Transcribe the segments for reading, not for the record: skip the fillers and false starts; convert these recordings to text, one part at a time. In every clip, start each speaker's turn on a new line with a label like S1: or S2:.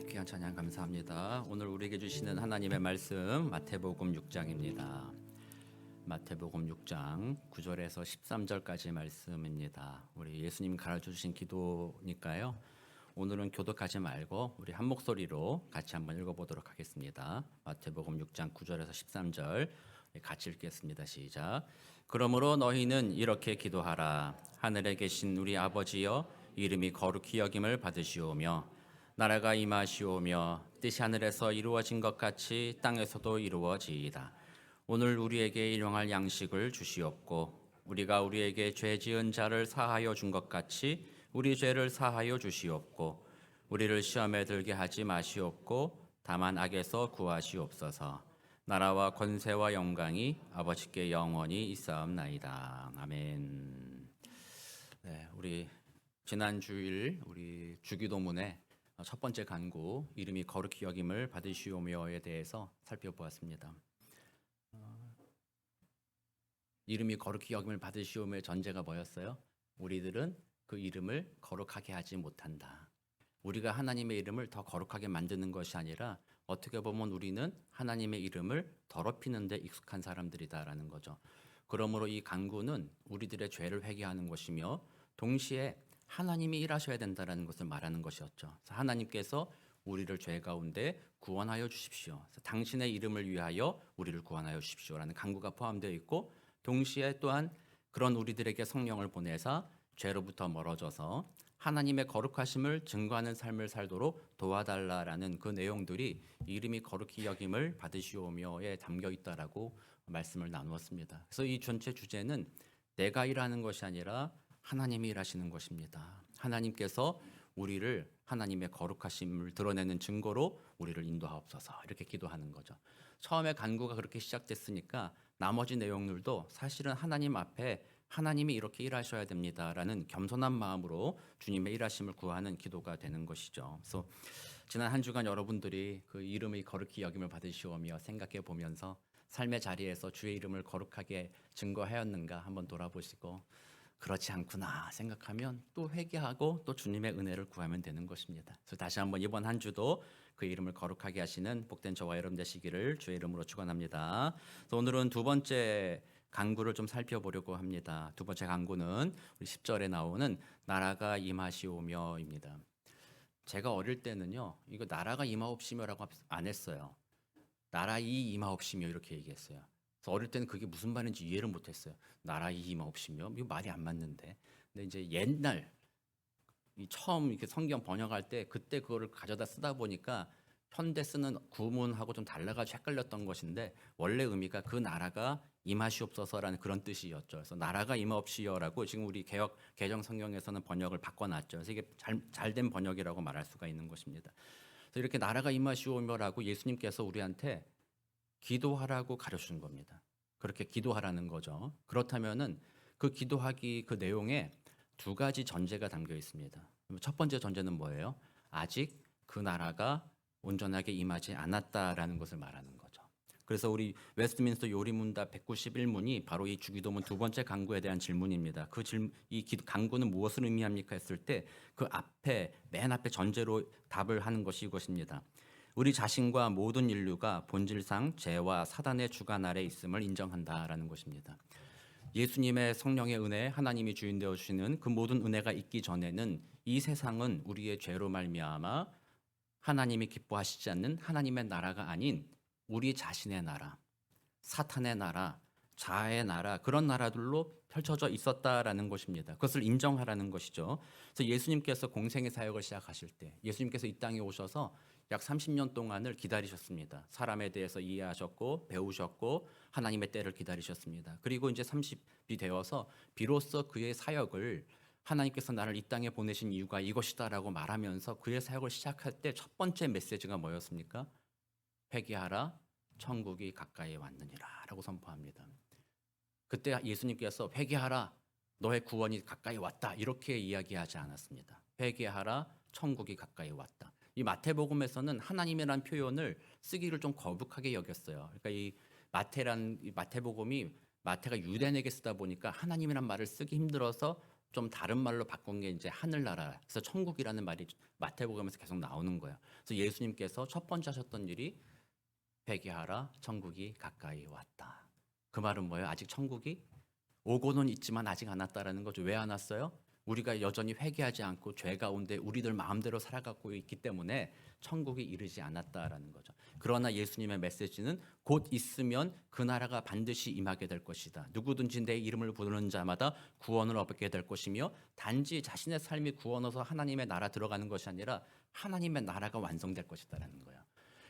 S1: 귀한 찬양 감사합니다. 오늘 우리에게 주시는 하나님의 말씀 마태복음 6장입니다. 마태복음 6장 9절에서 13절까지 말씀입니다. 우리 예수님 가르쳐 주신 기도니까요. 오늘은 교독하지 말고 우리 한 목소리로 같이 한번 읽어보도록 하겠습니다. 마태복음 6장 9절에서 13절 같이 읽겠습니다. 시작. 그러므로 너희는 이렇게 기도하라. 하늘에 계신 우리 아버지여, 이름이 거룩히 여김을 받으시오며 나라가 임하시오며 뜻이 하늘에서 이루어진 것 같이 땅에서도 이루어지이다. 오늘 우리에게 일용할 양식을 주시옵고 우리가 우리에게 죄 지은 자를 사하여 준 것 같이 우리 죄를 사하여 주시옵고 우리를 시험에 들게 하지 마시옵고 다만 악에서 구하시옵소서. 나라와 권세와 영광이 아버지께 영원히 있사옵나이다. 아멘. 네, 우리 지난 주일 우리 주기도문에 첫 번째 간구 이름이 거룩히 여김을 받으시오며에 대해서 살펴보았습니다. 이름이 거룩히 여김을 받으시오며의 전제가 뭐였어요? 우리들은 그 이름을 거룩하게 하지 못한다. 우리가 하나님의 이름을 더 거룩하게 만드는 것이 아니라 어떻게 보면 우리는 하나님의 이름을 더럽히는 데 익숙한 사람들이다라는 거죠. 그러므로 이 간구는 우리들의 죄를 회개하는 것이며 동시에 하나님이 일하셔야 된다는 것을 말하는 것이었죠. 하나님께서 우리를 죄 가운데 구원하여 주십시오. 당신의 이름을 위하여 우리를 구원하여 주십시오라는 간구가 포함되어 있고 동시에 또한 그런 우리들에게 성령을 보내사 죄로부터 멀어져서 하나님의 거룩하심을 증거하는 삶을 살도록 도와달라라는 그 내용들이 이름이 거룩히 여김을 받으시오며에 담겨 있다라고 말씀을 나누었습니다. 그래서 이 전체 주제는 내가 일하는 것이 아니라 하나님이 일하시는 것입니다. 하나님께서 우리를 하나님의 거룩하심을 드러내는 증거로 우리를 인도하옵소서 이렇게 기도하는 거죠. 처음에 간구가 그렇게 시작됐으니까 나머지 내용들도 사실은 하나님 앞에 하나님이 이렇게 일하셔야 됩니다라는 겸손한 마음으로 주님의 일하심을 구하는 기도가 되는 것이죠. 그래서 지난 한 주간 여러분들이 그 이름의 거룩히 여김을 받으시오며 생각해 보면서 삶의 자리에서 주의 이름을 거룩하게 증거하였는가 한번 돌아보시고 그렇지 않구나 생각하면 또 회개하고 또 주님의 은혜를 구하면 되는 것입니다. 그래서 다시 한번 이번 한 주도 그 이름을 거룩하게 하시는 복된 저와 여러분 되시기를 주의 이름으로 축원합니다. 그래서 오늘은 두 번째 간구를 좀 살펴보려고 합니다. 두 번째 간구는 우리 10절에 나오는 나라가 임하시오며입니다. 제가 어릴 때는요, 이거 나라가 임하옵시며라고 안 했어요. 나라이 임하옵시며 이렇게 얘기했어요. 그래서 어릴 때는 그게 무슨 말인지 이해를 못했어요. 나라이 임하옵시며 이거 말이 안 맞는데. 근데 이제 옛날 이 처음 이렇게 성경 번역할 때 그때 그거를 가져다 쓰다 보니까 현대 쓰는 구문하고 좀 달라가지고 헷갈렸던 것인데 원래 의미가 그 나라가 임하시옵소서라는 그런 뜻이었죠. 그래서 나라가 임하옵시여라고 지금 우리 개역 개정 성경에서는 번역을 바꿔놨죠. 그래서 이게 잘된 번역이라고 말할 수가 있는 것입니다. 그래서 이렇게 나라가 임하시오며라고 예수님께서 우리한테 기도하라고 가르치는 겁니다. 그렇게 기도하라는 거죠. 그렇다면은 그 기도하기 그 내용에 두 가지 전제가 담겨 있습니다. 첫 번째 전제는 뭐예요? 아직 그 나라가 온전하게 임하지 않았다라는 것을 말하는 거죠. 그래서 우리 웨스트민스터 요리문답 191문이 바로 이 주기도문 두 번째 간구에 대한 질문입니다. 이 간구는 무엇을 의미합니까 했을 때 그 앞에 맨 앞에 전제로 답을 하는 것이 이것입니다. 우리 자신과 모든 인류가 본질상 죄와 사단의 주관 아래 있음을 인정한다라는 것입니다. 예수님의 성령의 은혜, 하나님이 주인 되어 주시는 그 모든 은혜가 있기 전에는 이 세상은 우리의 죄로 말미암아 하나님이 기뻐하시지 않는 하나님의 나라가 아닌 우리 자신의 나라, 사탄의 나라, 자아의 나라, 그런 나라들로 펼쳐져 있었다라는 것입니다. 그것을 인정하라는 것이죠. 그래서 예수님께서 공생의 사역을 시작하실 때 예수님께서 이 땅에 오셔서 약 30년 동안을 기다리셨습니다. 사람에 대해서 이해하셨고 배우셨고 하나님의 때를 기다리셨습니다. 그리고 이제 30이 되어서 비로소 그의 사역을 하나님께서 나를 이 땅에 보내신 이유가 이것이다라고 말하면서 그의 사역을 시작할 때 첫 번째 메시지가 뭐였습니까? 회개하라, 천국이 가까이 왔느니라 라고 선포합니다. 그때 예수님께서 회개하라, 너의 구원이 가까이 왔다 이렇게 이야기하지 않았습니다. 회개하라, 천국이 가까이 왔다. 이 마태복음에서는 하나님이라는 표현을 쓰기를 좀 거북하게 여겼어요. 그러니까 이 마태복음이 마태가 유대인에게 쓰다 보니까 하나님이란 말을 쓰기 힘들어서 좀 다른 말로 바꾼 게 이제 하늘나라. 그래서 천국이라는 말이 마태복음에서 계속 나오는 거예요. 그래서 예수님께서 첫 번째 하셨던 일이 회개하라, 천국이 가까이 왔다. 그 말은 뭐예요? 아직 천국이 오고는 있지만 아직 안 왔다라는 거죠. 왜 안 왔어요? 우리가 여전히 회개하지 않고 죄 가운데 우리들 마음대로 살아가고 있기 때문에 천국이 이르지 않았다라는 거죠. 그러나 예수님의 메시지는 곧 있으면 그 나라가 반드시 임하게 될 것이다. 누구든지 내 이름을 부르는 자마다 구원을 얻게 될 것이며 단지 자신의 삶이 구원해서 하나님의 나라 들어가는 것이 아니라 하나님의 나라가 완성될 것이다라는 거예요.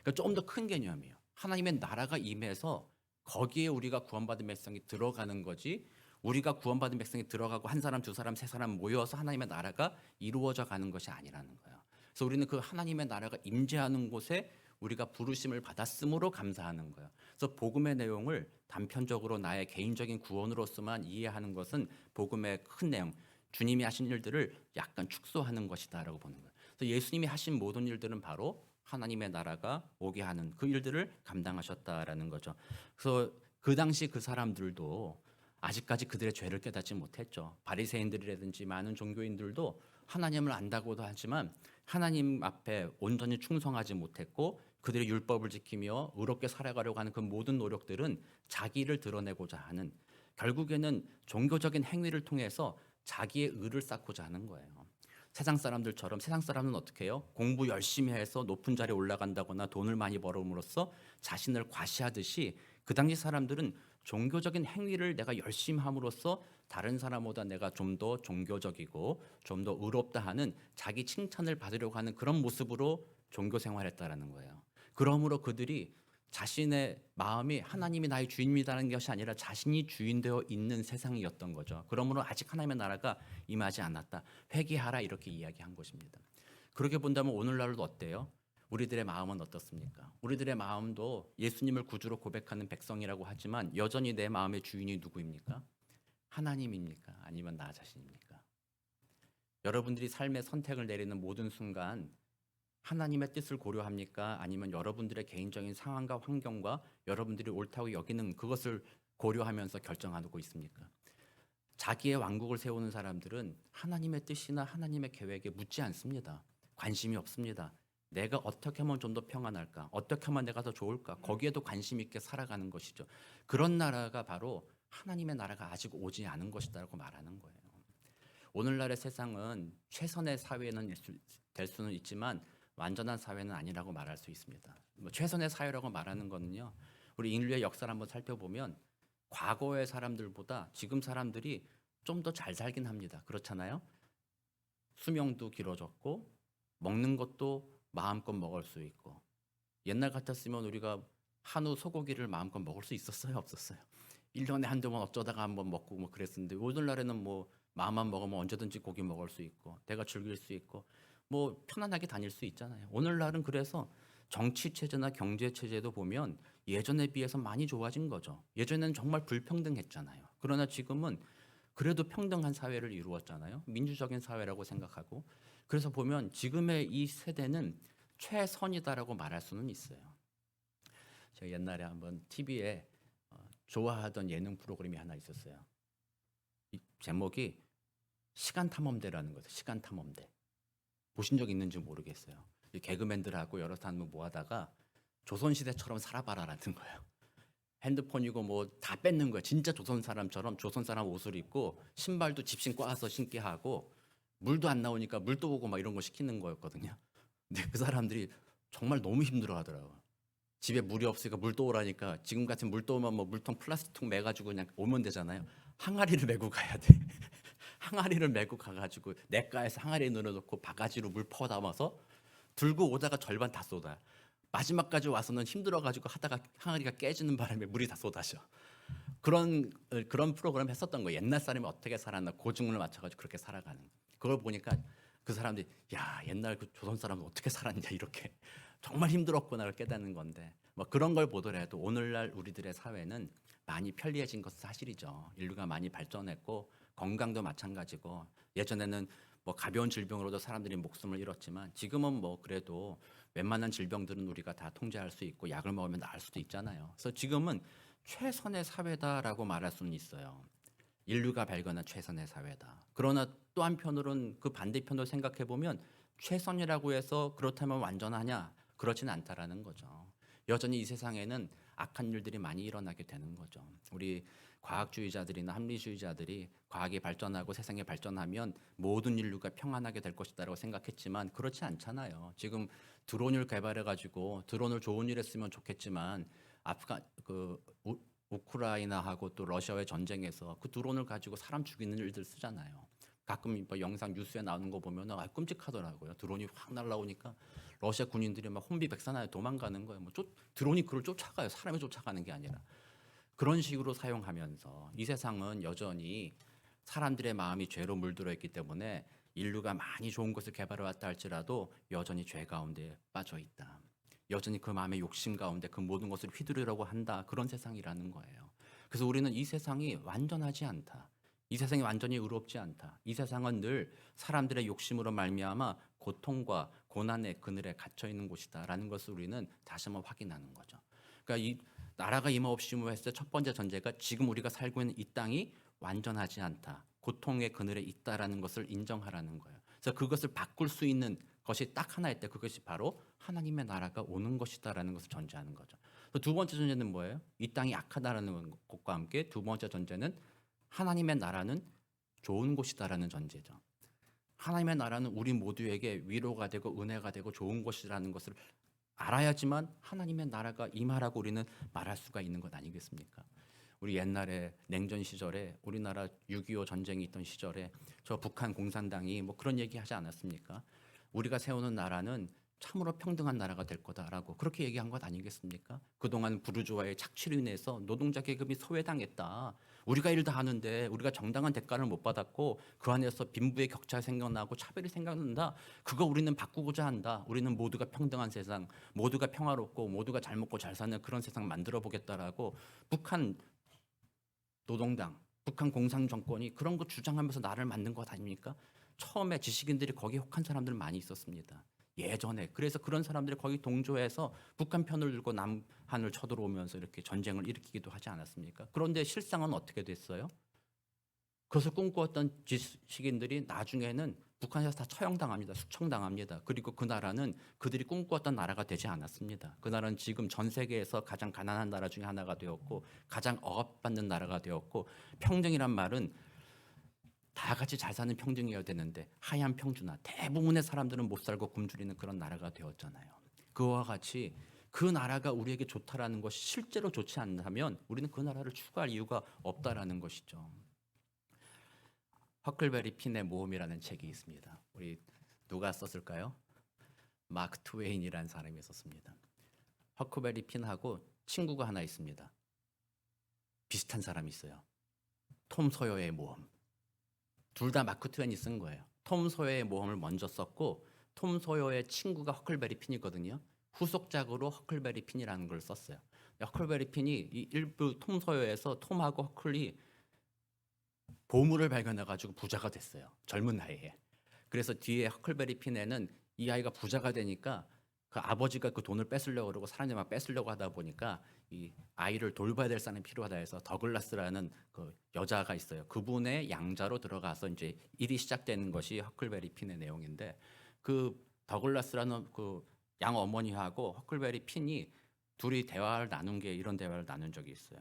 S1: 그러니까 좀 더 큰 개념이에요. 하나님의 나라가 임해서 거기에 우리가 구원받은 백성이 들어가는 거지, 우리가 구원받은 백성이 들어가고 한 사람, 두 사람, 세 사람 모여서 하나님의 나라가 이루어져 가는 것이 아니라는 거예요. 그래서 우리는 그 하나님의 나라가 임재하는 곳에 우리가 부르심을 받았으므로 감사하는 거예요. 그래서 복음의 내용을 단편적으로 나의 개인적인 구원으로서만 이해하는 것은 복음의 큰 내용, 주님이 하신 일들을 약간 축소하는 것이다라고 보는 거예요. 그래서 예수님이 하신 모든 일들은 바로 하나님의 나라가 오게 하는 그 일들을 감당하셨다라는 거죠. 그래서 그 당시 그 사람들도 아직까지 그들의 죄를 깨닫지 못했죠. 바리새인들이라든지 많은 종교인들도 하나님을 안다고도 하지만 하나님 앞에 온전히 충성하지 못했고, 그들의 율법을 지키며 의롭게 살아가려고 하는 그 모든 노력들은 자기를 드러내고자 하는, 결국에는 종교적인 행위를 통해서 자기의 의를 쌓고자 하는 거예요. 세상 사람들처럼, 세상 사람은 어떻게 해요? 공부 열심히 해서 높은 자리에 올라간다거나 돈을 많이 벌음으로써 자신을 과시하듯이, 그 당시 사람들은 종교적인 행위를 내가 열심히 함으로써 다른 사람보다 내가 좀 더 종교적이고 좀 더 의롭다 하는 자기 칭찬을 받으려고 하는 그런 모습으로 종교 생활했다라는 거예요. 그러므로 그들이 자신의 마음이 하나님이 나의 주인이라는 것이 아니라 자신이 주인되어 있는 세상이었던 거죠. 그러므로 아직 하나님의 나라가 임하지 않았다. 회개하라, 이렇게 이야기한 것입니다. 그렇게 본다면 오늘날도 어때요? 우리들의 마음은 어떻습니까? 우리들의 마음도 예수님을 구주로 고백하는 백성이라고 하지만 여전히 내 마음의 주인이 누구입니까? 하나님입니까? 아니면 나 자신입니까? 여러분들이 삶의 선택을 내리는 모든 순간 하나님의 뜻을 고려합니까? 아니면 여러분들의 개인적인 상황과 환경과 여러분들이 옳다고 여기는 그것을 고려하면서 결정하고 있습니까? 자기의 왕국을 세우는 사람들은 하나님의 뜻이나 하나님의 계획에 묻지 않습니다. 관심이 없습니다. 내가 어떻게 하면 좀 더 평안할까? 어떻게 하면 내가 더 좋을까? 거기에도 관심 있게 살아가는 것이죠. 그런 나라가 바로 하나님의 나라가 아직 오지 않은 것이다라고 말하는 거예요. 오늘날의 세상은 최선의 사회는 될 수는 있지만 완전한 사회는 아니라고 말할 수 있습니다. 최선의 사회라고 말하는 거는요, 우리 인류의 역사를 한번 살펴보면 과거의 사람들보다 지금 사람들이 좀 더 잘 살긴 합니다. 그렇잖아요? 수명도 길어졌고 먹는 것도 마음껏 먹을 수 있고, 옛날 같았으면 우리가 한우 소고기를 마음껏 먹을 수 있었어요? 없었어요? 1년에 한두 번 어쩌다가 한번 먹고 뭐 그랬었는데, 오늘날에는 뭐 마음만 먹으면 언제든지 고기 먹을 수 있고 내가 즐길 수 있고 뭐 편안하게 다닐 수 있잖아요. 오늘날은 그래서 정치 체제나 경제 체제도 보면 예전에 비해서 많이 좋아진 거죠. 예전에는 정말 불평등했잖아요. 그러나 지금은 그래도 평등한 사회를 이루었잖아요. 민주적인 사회라고 생각하고. 그래서 보면 지금의 이 세대는 최선이다라고 말할 수는 있어요. 제가 옛날에 한번 TV에 좋아하던 예능 프로그램이 하나 있었어요. 이 제목이 시간탐험대라는 거예요. 시간탐험대. 보신 적 있는지 모르겠어요. 이 개그맨들하고 여러 사람을 모아다가 조선시대처럼 살아봐라라는 거예요. 핸드폰이고 뭐 다 뺏는 거예요. 진짜 조선 사람처럼 조선 사람 옷을 입고 신발도 집신 꽈서 신게 하고, 물도 안 나오니까 물도 오고 막 이런 거 시키는 거였거든요. 근데 그 사람들이 정말 너무 힘들어 하더라고요. 집에 물이 없으니까 물 떠오라니까, 지금 같은 물 떠오면 뭐 물통 플라스틱통 매가지고 그냥 오면 되잖아요. 항아리를 메고 가야 돼. 항아리를 메고 가가지고 냇가에서 항아리에 넣어놓고 바가지로 물 퍼 담아서 들고 오다가 절반 다 쏟아. 마지막까지 와서는 힘들어가지고 하다가 항아리가 깨지는 바람에 물이 다 쏟아져. 그런 프로그램 했었던 거예요. 옛날 사람이 어떻게 살았나 고증을 맞춰가지고 그렇게 살아가는. 그걸 보니까 그 사람들이 야, 옛날 그 조선 사람은 어떻게 살았냐, 이렇게 정말 힘들었구나를 깨닫는 건데, 뭐 그런 걸 보더라도 오늘날 우리들의 사회는 많이 편리해진 것은 사실이죠. 인류가 많이 발전했고 건강도 마찬가지고, 예전에는 뭐 가벼운 질병으로도 사람들이 목숨을 잃었지만 지금은 뭐 그래도 웬만한 질병들은 우리가 다 통제할 수 있고 약을 먹으면 나을 수도 있잖아요. 그래서 지금은 최선의 사회다라고 말할 수는 있어요. 인류가 발견한 최선의 사회다. 그러나 또 한편으로는 그 반대편으로 생각해 보면 최선이라고 해서 그렇다면 완전하냐? 그렇지는 않다라는 거죠. 여전히 이 세상에는 악한 일들이 많이 일어나게 되는 거죠. 우리 과학주의자들이나 합리주의자들이 과학이 발전하고 세상이 발전하면 모든 인류가 평안하게 될 것이다라고 생각했지만 그렇지 않잖아요. 지금 드론을 개발해 가지고 드론을 좋은 일에 쓰면 좋겠지만 우크라이나하고 또 러시아의 전쟁에서 그 드론을 가지고 사람 죽이는 일들 쓰잖아요. 가끔 뭐 영상 뉴스에 나오는 거 보면 끔찍하더라고요. 드론이 확 날라오니까 러시아 군인들이 막 혼비백산하여 도망가는 거예요. 드론이 그걸 쫓아가요. 사람이 쫓아가는 게 아니라. 그런 식으로 사용하면서 이 세상은 여전히 사람들의 마음이 죄로 물들어 있기 때문에 인류가 많이 좋은 것을 개발해 왔다 할지라도 여전히 죄 가운데 빠져 있다. 여전히 그 마음의 욕심 가운데 그 모든 것을 휘두르려고 한다. 그런 세상이라는 거예요. 그래서 우리는 이 세상이 완전하지 않다. 이 세상이 완전히 의롭지 않다. 이 세상은 늘 사람들의 욕심으로 말미암아 고통과 고난의 그늘에 갇혀 있는 곳이다라는 것을 우리는 다시 한번 확인하는 거죠. 그러니까 이 나라가 임하옵시며 했을 때 첫 번째 전제가 지금 우리가 살고 있는 이 땅이 완전하지 않다. 고통의 그늘에 있다라는 것을 인정하라는 거예요. 그래서 그것을 바꿀 수 있는 것이 딱 하나일 때 그것이 바로 하나님의 나라가 오는 것이다라는 것을 전제하는 거죠. 두 번째 전제는 뭐예요? 이 땅이 악하다라는 것과 함께 두 번째 전제는 하나님의 나라는 좋은 곳이다라는 전제죠. 하나님의 나라는 우리 모두에게 위로가 되고 은혜가 되고 좋은 곳이라는 것을 알아야지만 하나님의 나라가 임하라고 우리는 말할 수가 있는 것 아니겠습니까? 우리 옛날에 냉전 시절에 우리나라 6.25 전쟁이 있던 시절에 저 북한 공산당이 뭐 그런 얘기 하지 않았습니까? 우리가 세우는 나라는 참으로 평등한 나라가 될 거다라고 그렇게 얘기한 것 아니겠습니까? 그동안 부르주아의 착취로 인해서 노동자 계급이 소외당했다. 우리가 일 다 하는데 우리가 정당한 대가를 못 받았고 그 안에서 빈부의 격차가 생겨나고 차별이 생겨난다. 그거 우리는 바꾸고자 한다. 우리는 모두가 평등한 세상, 모두가 평화롭고 모두가 잘 먹고 잘 사는 그런 세상 만들어 보겠다라고 북한 노동당, 북한 공산 정권이 그런 거 주장하면서 나를 만든 것 아닙니까? 처음에 지식인들이 거기에 혹한 사람들 많이 있었습니다. 예전에. 그래서 그런 사람들이 거기 동조해서 북한 편을 들고 남한을 쳐들어오면서 이렇게 전쟁을 일으키기도 하지 않았습니까? 그런데 실상은 어떻게 됐어요? 그것을 꿈꾸었던 지식인들이 나중에는 북한에서 다 처형당합니다. 숙청당합니다. 그리고 그 나라는 그들이 꿈꾸었던 나라가 되지 않았습니다. 그 나라는 지금 전 세계에서 가장 가난한 나라 중에 하나가 되었고 가장 억압받는 나라가 되었고 평등이란 말은 다 같이 잘 사는 평등이어야 되는데 하얀 평준화 대부분의 사람들은 못 살고 굶주리는 그런 나라가 되었잖아요. 그와 같이 그 나라가 우리에게 좋다라는 것이 실제로 좋지 않다면 우리는 그 나라를 추구할 이유가 없다라는 것이죠. 허클베리 핀의 모험이라는 책이 있습니다. 우리 누가 썼을까요? 마크 트웨인이라는 사람이 썼습니다. 허클베리 핀하고 친구가 하나 있습니다. 비슷한 사람이 있어요. 톰 소여의 모험. 둘 다 마크 트웨인이 쓴 거예요. 톰 소여의 모험을 먼저 썼고 톰 소여의 친구가 허클베리 핀이거든요. 후속작으로 허클베리 핀이라는 걸 썼어요. 허클베리 핀이 이 일부 톰 소여에서 톰하고 허클이 보물을 발견해가지고 부자가 됐어요. 젊은 나이에. 그래서 뒤에 허클베리 핀에는 이 아이가 부자가 되니까 그 아버지가 그 돈을 뺏으려고 그러고 사람들이 막 뺏으려고 하다 보니까 이 아이를 돌봐야 될 사람이 필요하다 해서 더글라스라는 그 여자가 있어요. 그분의 양자로 들어가서 이제 일이 시작되는 것이 허클베리 핀의 내용인데 그 더글라스라는 그 양 어머니하고 허클베리 핀이 둘이 대화를 나눈 게 이런 대화를 나눈 적이 있어요.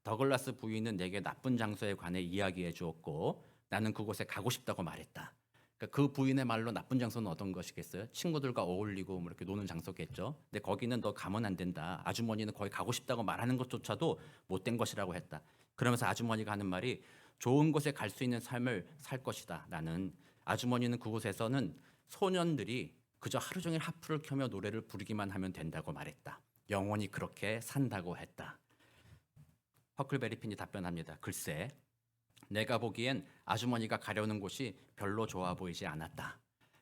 S1: 더글라스 부인은 내게 나쁜 장소에 관해 이야기해 주었고 나는 그곳에 가고 싶다고 말했다. 그러니까 그 부인의 말로 나쁜 장소는 어떤 것이겠어요? 친구들과 어울리고 뭐 이렇게 노는 장소겠죠. 근데 거기는 너 가면 안 된다. 아주머니는 거기 가고 싶다고 말하는 것조차도 못된 것이라고 했다. 그러면서 아주머니가 하는 말이 좋은 곳에 갈 수 있는 삶을 살 것이다. 나는 아주머니는 그곳에서는 소년들이 그저 하루 종일 하프를 켜며 노래를 부르기만 하면 된다고 말했다. 영원히 그렇게 산다고 했다. 허클베리 핀이 답변합니다. 글쎄, 내가 보기엔 아주머니가 가려는 곳이 별로 좋아 보이지 않았다.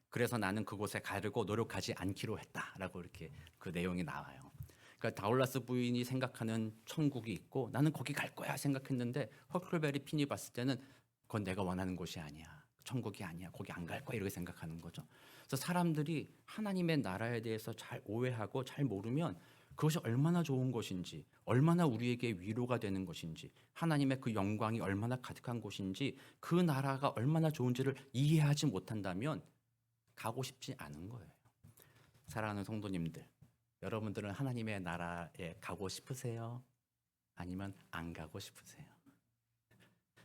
S1: 그래서 나는 그곳에 가려고 노력하지 않기로 했다라고 이렇게 그 내용이 나와요. 그러니까 다울라스 부인이 생각하는 천국이 있고 나는 거기 갈 거야 생각했는데 허클베리 핀이 봤을 때는 그건 내가 원하는 곳이 아니야. 천국이 아니야. 거기 안 갈 거야 이렇게 생각하는 거죠. 그래서 사람들이 하나님의 나라에 대해서 잘 오해하고 잘 모르면 그것이 얼마나 좋은 것인지, 얼마나 우리에게 위로가 되는 것인지, 하나님의 그 영광이 얼마나 가득한 곳인지, 그 나라가 얼마나 좋은지를 이해하지 못한다면 가고 싶지 않은 거예요. 사랑하는 성도님들, 여러분들은 하나님의 나라에 가고 싶으세요? 아니면 안 가고 싶으세요?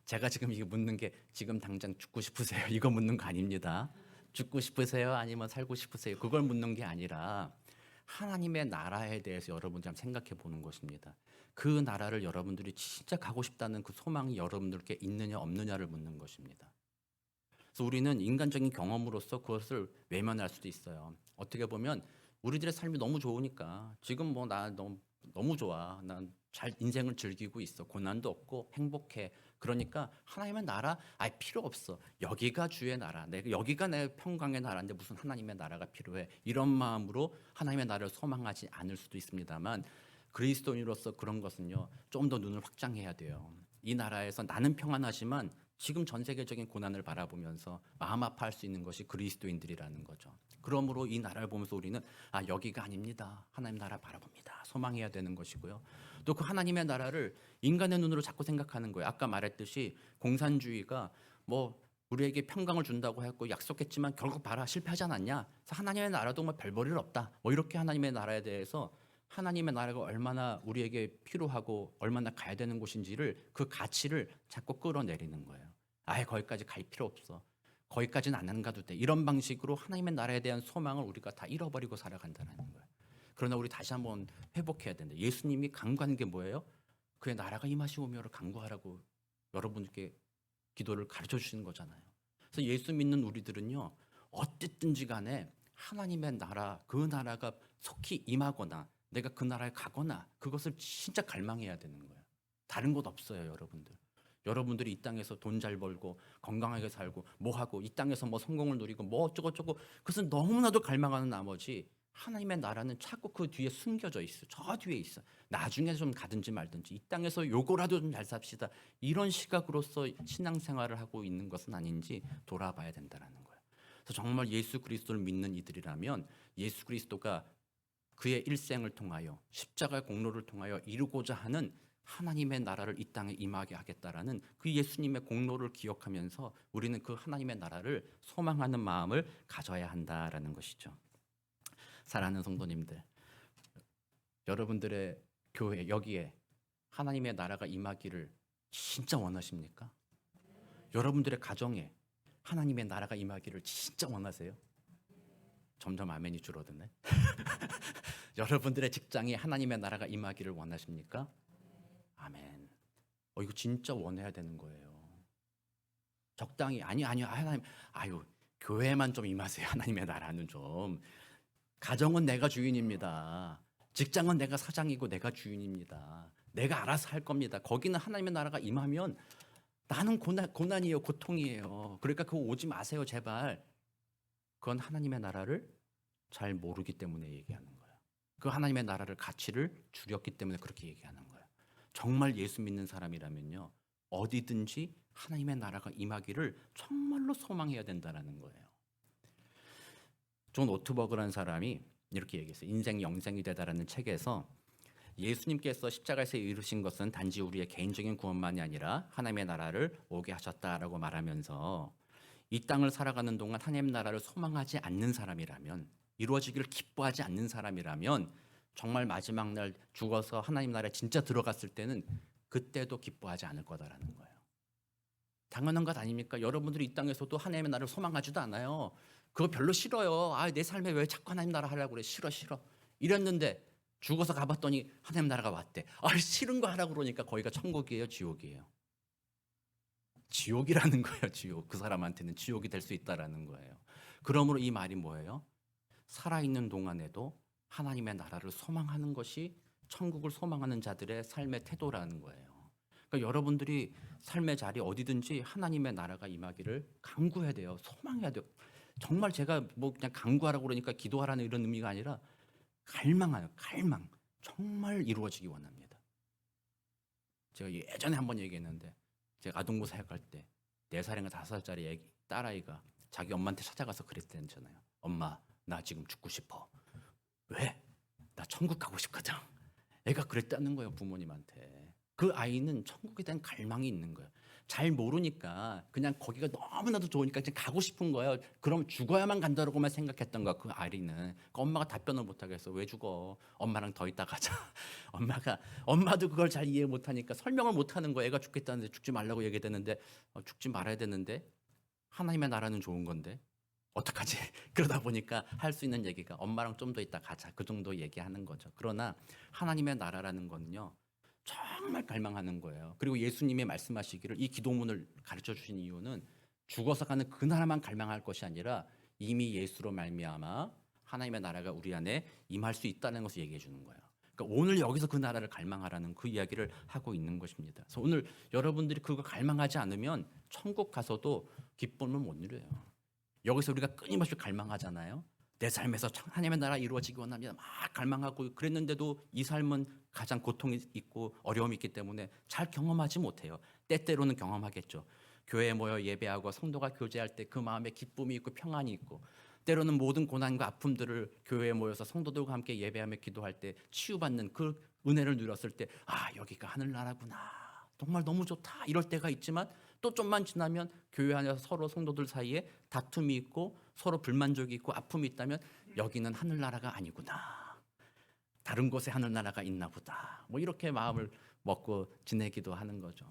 S1: 제가 지금 이거 묻는 게 지금 당장 죽고 싶으세요? 이거 묻는 거 아닙니다. 죽고 싶으세요? 아니면 살고 싶으세요? 그걸 묻는 게 아니라 하나님의 나라에 대해서 여러분들이 한번 생각해 보는 것입니다. 그 나라를 여러분들이 진짜 가고 싶다는 그 소망이 여러분들께 있느냐 없느냐를 묻는 것입니다. 그래서 우리는 인간적인 경험으로서 그것을 외면할 수도 있어요. 어떻게 보면 우리들의 삶이 너무 좋으니까 지금 뭐 나 너무 좋아. 난 잘 인생을 즐기고 있어. 고난도 없고 행복해. 그러니까 하나님의 나라 필요 없어. 여기가 주의 나라. 여기가 내 평강의 나라인데 무슨 하나님의 나라가 필요해. 이런 마음으로 하나님의 나라를 소망하지 않을 수도 있습니다만 그리스도인으로서 그런 것은요. 좀 더 눈을 확장해야 돼요. 이 나라에서 나는 평안하지만 지금 전 세계적인 고난을 바라보면서 마음 아파할 수 있는 것이 그리스도인들이라는 거죠. 그러므로 이 나라를 보면서 우리는 여기가 아닙니다. 하나님 나라 바라봅니다. 소망해야 되는 것이고요. 또 그 하나님의 나라를 인간의 눈으로 자꾸 생각하는 거예요. 아까 말했듯이 공산주의가 뭐 우리에게 평강을 준다고 했고 약속했지만 결국 봐라 실패하지 않았냐. 그래서 하나님의 나라도 뭐 별 볼일 없다. 뭐 이렇게 하나님의 나라에 대해서 하나님의 나라가 얼마나 우리에게 필요하고 얼마나 가야 되는 곳인지를 그 가치를 자꾸 끌어내리는 거예요. 거기까지 갈 필요 없어. 거기까지는 안 가도 돼. 이런 방식으로 하나님의 나라에 대한 소망을 우리가 다 잃어버리고 살아간다는 거예요. 그러나 우리 다시 한번 회복해야 된다. 예수님이 간구하는 게 뭐예요? 그의 나라가 임하시오며를 간구하라고 여러분께 기도를 가르쳐 주시는 거잖아요. 그래서 예수 믿는 우리들은요. 어쨌든지 간에 하나님의 나라, 그 나라가 속히 임하거나 내가 그 나라에 가거나 그것을 진짜 갈망해야 되는 거예요. 다른 곳 없어요, 여러분들. 여러분들이 이 땅에서 돈 잘 벌고 건강하게 살고 뭐 하고 이 땅에서 뭐 성공을 누리고 뭐 어쩌고저쩌고 그것은 너무나도 갈망하는 나머지 하나님의 나라는 자꾸 그 뒤에 숨겨져 있어. 저 뒤에 있어. 나중에 좀 가든지 말든지 이 땅에서 요거라도 좀 잘 삽시다. 이런 시각으로서 신앙생활을 하고 있는 것은 아닌지 돌아봐야 된다는 거예요. 그래서 정말 예수 그리스도를 믿는 이들이라면 예수 그리스도가 그의 일생을 통하여 십자가의 공로를 통하여 이루고자 하는 하나님의 나라를 이 땅에 임하게 하겠다라는 그 예수님의 공로를 기억하면서 우리는 그 하나님의 나라를 소망하는 마음을 가져야 한다라는 것이죠. 사랑하는 성도님들, 여러분들의 교회 여기에 하나님의 나라가 임하기를 진짜 원하십니까? 여러분들의 가정에 하나님의 나라가 임하기를 진짜 원하세요? 점점 아멘이 줄어드네. 여러분들의 직장에 하나님의 나라가 임하기를 원하십니까? 아멘. 이거 진짜 원해야 되는 거예요. 적당히 아니요 하나님 교회만 좀 임하세요. 하나님의 나라는 좀. 가정은 내가 주인입니다. 직장은 내가 사장이고 내가 주인입니다. 내가 알아서 할 겁니다. 거기는 하나님의 나라가 임하면 나는 고난이에요. 고통이에요. 그러니까 그거 오지 마세요. 제발. 그건 하나님의 나라를 잘 모르기 때문에 얘기하는 거예요. 그 하나님의 나라를 가치를 줄였기 때문에 그렇게 얘기하는 거예요. 정말 예수 믿는 사람이라면요. 어디든지 하나님의 나라가 임하기를 정말로 소망해야 된다는 거예요. 존 오트버그라는 사람이 이렇게 얘기했어요. 인생 영생이 되다라는 책에서 예수님께서 십자가에서 이루신 것은 단지 우리의 개인적인 구원만이 아니라 하나님의 나라를 오게 하셨다라고 말하면서 이 땅을 살아가는 동안 하나님의 나라를 소망하지 않는 사람이라면 이루어지기를 기뻐하지 않는 사람이라면 정말 마지막 날 죽어서 하나님 나라에 진짜 들어갔을 때는 그때도 기뻐하지 않을 거다라는 거예요. 당연한 것 아닙니까? 여러분들이 이 땅에서도 하나님의 나라를 소망하지도 않아요. 그거 별로 싫어요. 내 삶에 왜 자꾸 하나님 나라 하려고 그래? 싫어. 이랬는데 죽어서 가봤더니 하나님 나라가 왔대. 싫은 거 하라고 그러니까 거기가 천국이에요, 지옥이에요? 지옥이라는 거예요. 지옥. 그 사람한테는 지옥이 될 수 있다라는 거예요. 그러므로 이 말이 뭐예요? 살아있는 동안에도 하나님의 나라를 소망하는 것이 천국을 소망하는 자들의 삶의 태도라는 거예요. 그러니까 여러분들이 삶의 자리 어디든지 하나님의 나라가 임하기를 간구해야 돼요. 소망해야 돼요. 정말 제가 뭐 그냥 간구하라고 그러니까 기도하라는 이런 의미가 아니라 갈망하요. 갈망. 정말 이루어지기 원합니다. 제가 예전에 한번 얘기했는데 제가 아동부 사역할 때 4살인가 5살짜리 딸아이가 자기 엄마한테 찾아가서 그랬다잖아요. 엄마, 나 지금 죽고 싶어. 왜? 나 나 천국 가고 싶거든. 애가 그랬다는 거예요, 부모님한테. 그 아이는 천국에 대한 갈망이 있는 거예요. 잘 모르니까 그냥 거기가 너무나도 좋으니까 그냥 가고 싶은 거예요. 그럼 죽어야만 간다고만 생각했던 거야, 그 아이는. 그 엄마가 답변을 못 하겠어. 왜 죽어? 엄마랑 더 있다 가자. 엄마도 그걸 잘 이해 못 하니까 설명을 못 하는 거야. 애가 죽겠다는데 죽지 말라고 얘기했는데 죽지 말아야 되는데 하나님의 나라는 좋은 건데 어떡하지? 그러다 보니까 할 수 있는 얘기가 엄마랑 좀 더 있다 가자. 그 정도 얘기하는 거죠. 그러나 하나님의 나라라는 거는요. 정말 갈망하는 거예요. 그리고 예수님이 말씀하시기를 이 기도문을 가르쳐 주신 이유는 죽어서 가는 그 나라만 갈망할 것이 아니라 이미 예수로 말미암아 하나님의 나라가 우리 안에 임할 수 있다는 것을 얘기해 주는 거예요. 그러니까 오늘 여기서 그 나라를 갈망하라는 그 이야기를 하고 있는 것입니다. 그래서 오늘 여러분들이 그거 갈망하지 않으면 천국 가서도 기쁨을 못 누려요. 여기서 우리가 끊임없이 갈망하잖아요. 내 삶에서 하나님의 나라 이루어지기 원합니다. 막 갈망하고 그랬는데도 이 삶은 가장 고통이 있고 어려움이 있기 때문에 잘 경험하지 못해요. 때때로는 경험하겠죠. 교회에 모여 예배하고 성도가 교제할 때 그 마음에 기쁨이 있고 평안이 있고 때로는 모든 고난과 아픔들을 교회에 모여서 성도들과 함께 예배하며 기도할 때 치유받는 그 은혜를 누렸을 때 여기가 하늘나라구나. 정말 너무 좋다. 이럴 때가 있지만 또 좀만 지나면 교회 안에서 서로 성도들 사이에 다툼이 있고 서로 불만족이 있고 아픔이 있다면 여기는 하늘나라가 아니구나. 다른 곳에 하늘나라가 있나 보다. 뭐 이렇게 마음을 먹고 지내기도 하는 거죠.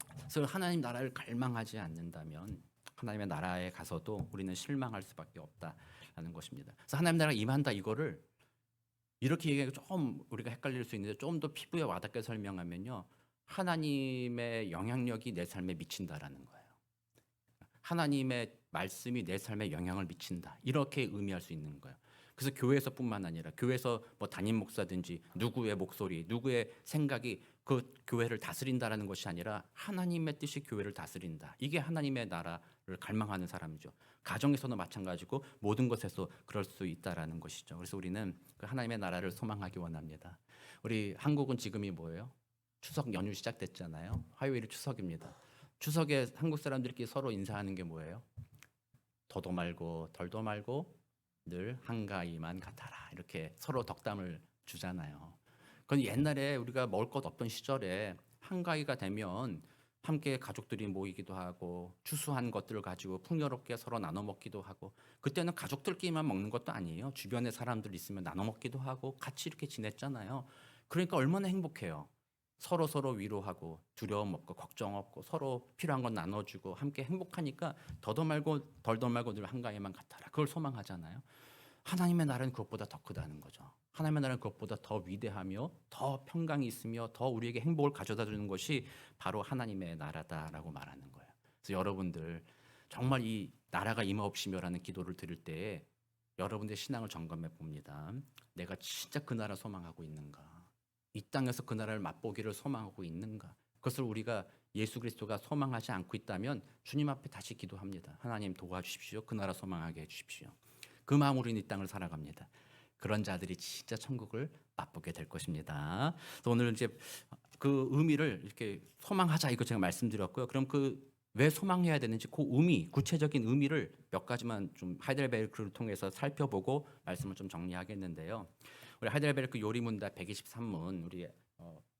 S1: 그래서 하나님 나라를 갈망하지 않는다면 하나님의 나라에 가서도 우리는 실망할 수밖에 없다라는 것입니다. 그래서 하나님 나라가 임한다 이거를 이렇게 얘기하기 좀 우리가 헷갈릴 수 있는데 좀 더 피부에 와닿게 설명하면요. 하나님의 영향력이 내 삶에 미친다라는 거예요. 하나님의 말씀이 내 삶에 영향을 미친다. 이렇게 의미할 수 있는 거예요. 그래서 교회에서뿐만 아니라 교회에서 뭐 담임 목사든지 누구의 목소리, 누구의 생각이 그 교회를 다스린다라는 것이 아니라 하나님의 뜻이 교회를 다스린다. 이게 하나님의 나라를 갈망하는 사람이죠. 가정에서도 마찬가지고 모든 것에서 그럴 수 있다라는 것이죠. 그래서 우리는 그 하나님의 나라를 소망하기 원합니다. 우리 한국은 지금이 뭐예요? 추석 연휴 시작됐잖아요. 화요일이 추석입니다. 추석에 한국 사람들끼리 서로 인사하는 게 뭐예요? 더도 말고 덜도 말고 늘 한가위만 같아라. 이렇게 서로 덕담을 주잖아요. 그건 옛날에 우리가 먹을 것 없던 시절에 한가위가 되면 함께 가족들이 모이기도 하고 추수한 것들을 가지고 풍요롭게 서로 나눠 먹기도 하고 그때는 가족들끼리만 먹는 것도 아니에요. 주변에 사람들 있으면 나눠 먹기도 하고 같이 이렇게 지냈잖아요. 그러니까 얼마나 행복해요. 서로 위로하고 두려움 없고 걱정 없고 서로 필요한 건 나눠주고 함께 행복하니까 더도 말고 덜도 말고 늘 한가위만 같아라. 그걸 소망하잖아요. 하나님의 나라는 그것보다 더 크다는 거죠. 하나님의 나라는 그것보다 더 위대하며 더 평강이 있으며 더 우리에게 행복을 가져다 주는 것이 바로 하나님의 나라다라고 말하는 거예요. 그래서 여러분들 정말 이 나라가 임하옵시며라는 기도를 드릴 때 여러분들의 신앙을 점검해 봅니다. 내가 진짜 그 나라 소망하고 있는가? 이 땅에서 그 나라를 맛보기를 소망하고 있는가? 그것을 우리가 예수 그리스도가 소망하지 않고 있다면 주님 앞에 다시 기도합니다. 하나님 도와주십시오. 그 나라 소망하게 해주십시오. 그 마음으로 이 땅을 살아갑니다. 그런 자들이 진짜 천국을 맛보게 될 것입니다. 그래서 오늘 이제 그 의미를 이렇게 소망하자 이거 제가 말씀드렸고요. 그럼 그 왜 소망해야 되는지 그 의미, 구체적인 의미를 몇 가지만 좀 하이델베르크를 통해서 살펴보고 말씀을 좀 정리하겠는데요. 우리 하이델베르크 요리문답 123문 우리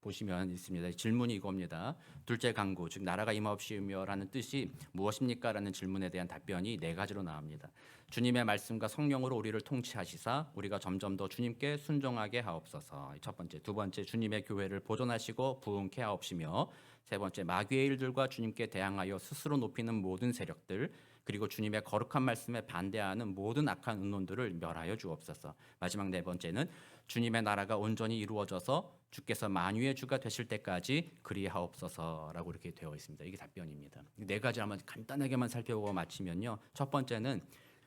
S1: 보시면 있습니다. 질문이 이겁니다. 둘째 강구, 즉 나라가 임하옵시며라는 뜻이 무엇입니까? 라는 질문에 대한 답변이 네 가지로 나옵니다. 주님의 말씀과 성령으로 우리를 통치하시사 우리가 점점 더 주님께 순종하게 하옵소서. 첫 번째, 두 번째, 주님의 교회를 보존하시고 부흥케 하옵시며 세 번째, 마귀의 일들과 주님께 대항하여 스스로 높이는 모든 세력들 그리고 주님의 거룩한 말씀에 반대하는 모든 악한 운동들을 멸하여 주옵소서. 마지막 네 번째는 주님의 나라가 온전히 이루어져서 주께서 만유의 주가 되실 때까지 그리하옵소서라고 이렇게 되어 있습니다. 이게 답변입니다. 네 가지 한번 간단하게만 살펴보고 마치면요. 첫 번째는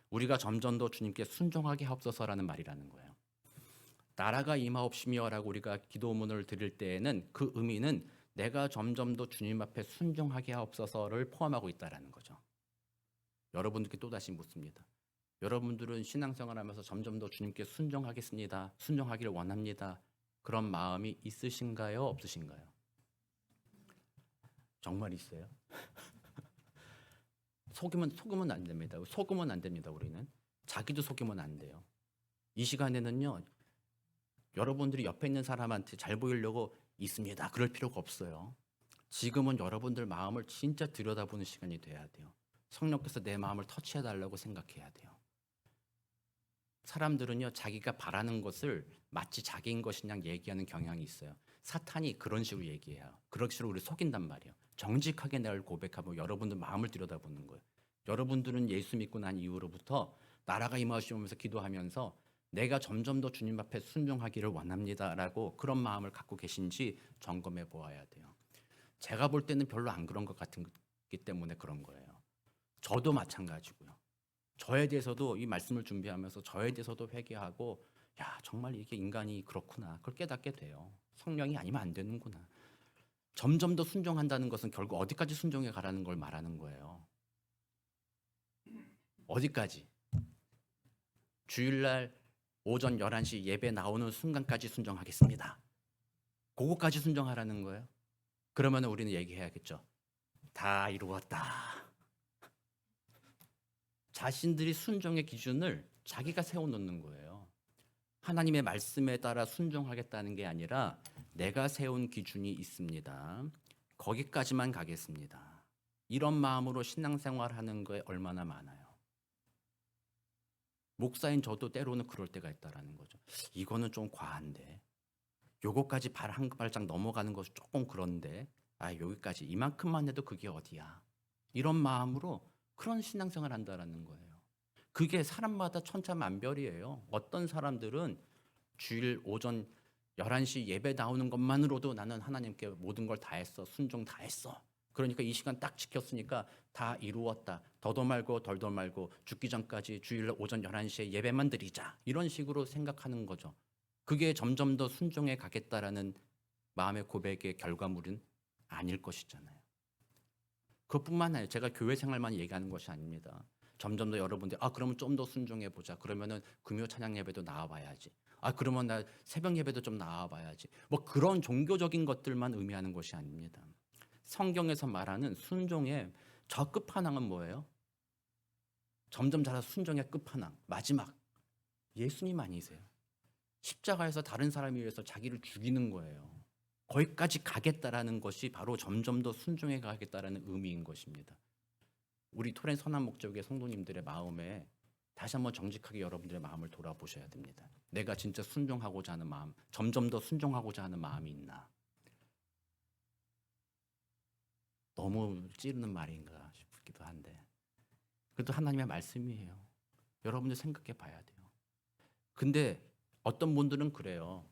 S1: 우리가 점점 더 주님께 순종하게 하옵소서라는 말이라는 거예요. 나라가 임하옵시며라고 우리가 기도문을 드릴 때에는 그 의미는 내가 점점 더 주님 앞에 순종하게 하옵소서를 포함하고 있다라는 거죠. 여러분들께 또다시 묻습니다. 여러분들은 신앙생활하면서 점점 더 주님께 순종하겠습니다. 순종하기를 원합니다. 그런 마음이 있으신가요? 없으신가요? 정말 있어요? 속으면 안 됩니다. 속으면 안 됩니다. 우리는 자기도 속이면 안 돼요. 이 시간에는요. 여러분들이 옆에 있는 사람한테 잘 보이려고 있습니다. 그럴 필요가 없어요. 지금은 여러분들 마음을 진짜 들여다보는 시간이 돼야 돼요. 성령께서 내 마음을 터치해달라고 생각해야 돼요. 사람들은요, 자기가 바라는 것을 마치 자기인 것인 양 얘기하는 경향이 있어요. 사탄이 그런 식으로 얘기해요. 그런 식으로 우리 속인단 말이에요. 정직하게 나를 고백하고 여러분들 마음을 들여다보는 거예요. 여러분들은 예수 믿고 난 이후로부터 나라가 임하시오면서 기도하면서 내가 점점 더 주님 앞에 순종하기를 원합니다라고 그런 마음을 갖고 계신지 점검해 보아야 돼요. 제가 볼 때는 별로 안 그런 것 같기 때문에 그런 거예요. 저도 마찬가지고요. 저에 대해서도 이 말씀을 준비하면서 저에 대해서도 회개하고 야, 정말 이게 인간이 그렇구나. 그걸 깨닫게 돼요. 성령이 아니면 안 되는구나. 점점 더 순종한다는 것은 결국 어디까지 순종해 가라는 걸 말하는 거예요. 어디까지? 주일날 오전 11시 예배 나오는 순간까지 순종하겠습니다. 그거까지 순종하라는 거예요. 그러면 우리는 얘기해야겠죠. 다 이루었다. 자신들이 순종의 기준을 자기가 세워놓는 거예요. 하나님의 말씀에 따라 순종하겠다는 게 아니라 내가 세운 기준이 있습니다. 거기까지만 가겠습니다. 이런 마음으로 신앙생활하는 거에 얼마나 많아요. 목사인 저도 때로는 그럴 때가 있다라는 거죠. 이거는 좀 과한데, 요거까지 발 한 발짝 넘어가는 것이 조금 그런데, 여기까지 이만큼만 해도 그게 어디야. 이런 마음으로 그런 신앙생활을 한다라는 거예요. 그게 사람마다 천차만별이에요. 어떤 사람들은 주일 오전 11시 예배 나오는 것만으로도 나는 하나님께 모든 걸 다 했어. 순종 다 했어. 그러니까 이 시간 딱 지켰으니까 다 이루었다. 더도 말고 덜도 말고 죽기 전까지 주일 오전 11시에 예배만 드리자. 이런 식으로 생각하는 거죠. 그게 점점 더 순종해 가겠다라는 마음의 고백의 결과물은 아닐 것이잖아요. 그것뿐만 아니라 제가 교회 생활만 얘기하는 것이 아닙니다. 점점 더 여러분들 그러면 좀 더 순종해 보자. 그러면은 금요 찬양 예배도 나와봐야지. 그러면 나 새벽 예배도 좀 나와봐야지. 뭐 그런 종교적인 것들만 의미하는 것이 아닙니다. 성경에서 말하는 순종의 저 끝판왕은 뭐예요? 점점 자라 순종의 끝판왕 마지막 예수님 아니세요? 십자가에서 다른 사람을 위해서 자기를 죽이는 거예요. 거기까지 가겠다라는 것이 바로 점점 더 순종해 가겠다라는 의미인 것입니다. 우리 토렌 선한 목적의 성도님들의 마음에 다시 한번 정직하게 여러분들의 마음을 돌아보셔야 됩니다. 내가 진짜 순종하고자 하는 마음, 점점 더 순종하고자 하는 마음이 있나? 너무 찌르는 말인가 싶기도 한데 그래도 하나님의 말씀이에요. 여러분들 생각해 봐야 돼요. 근데 어떤 분들은 그래요.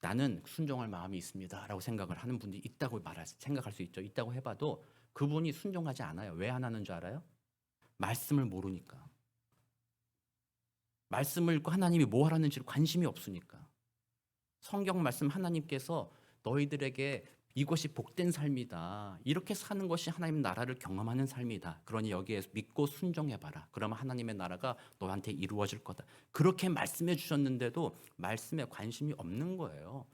S1: 나는 순종할 마음이 있습니다 라고 생각을 하는 분들이 있다고 생각할 수 있죠. 있다고 해봐도 그분이 순종하지 않아요. 왜 안 하는 줄 알아요? 말씀을 모르니까. 말씀을 읽고 하나님이 뭐 하라는지 관심이 없으니까. 성경 말씀 하나님께서 너희들에게 이것이 복된 삶이다. 이렇게 사는 것이 하나님 나라를 경험하는 삶이다. 그러니 여기에 믿고 순종해봐라. 그러면 하나님의 나라가 너한테 이루어질 거다. 그렇게 말씀해 주셨는데도 말씀에 관심이 없는 거예요.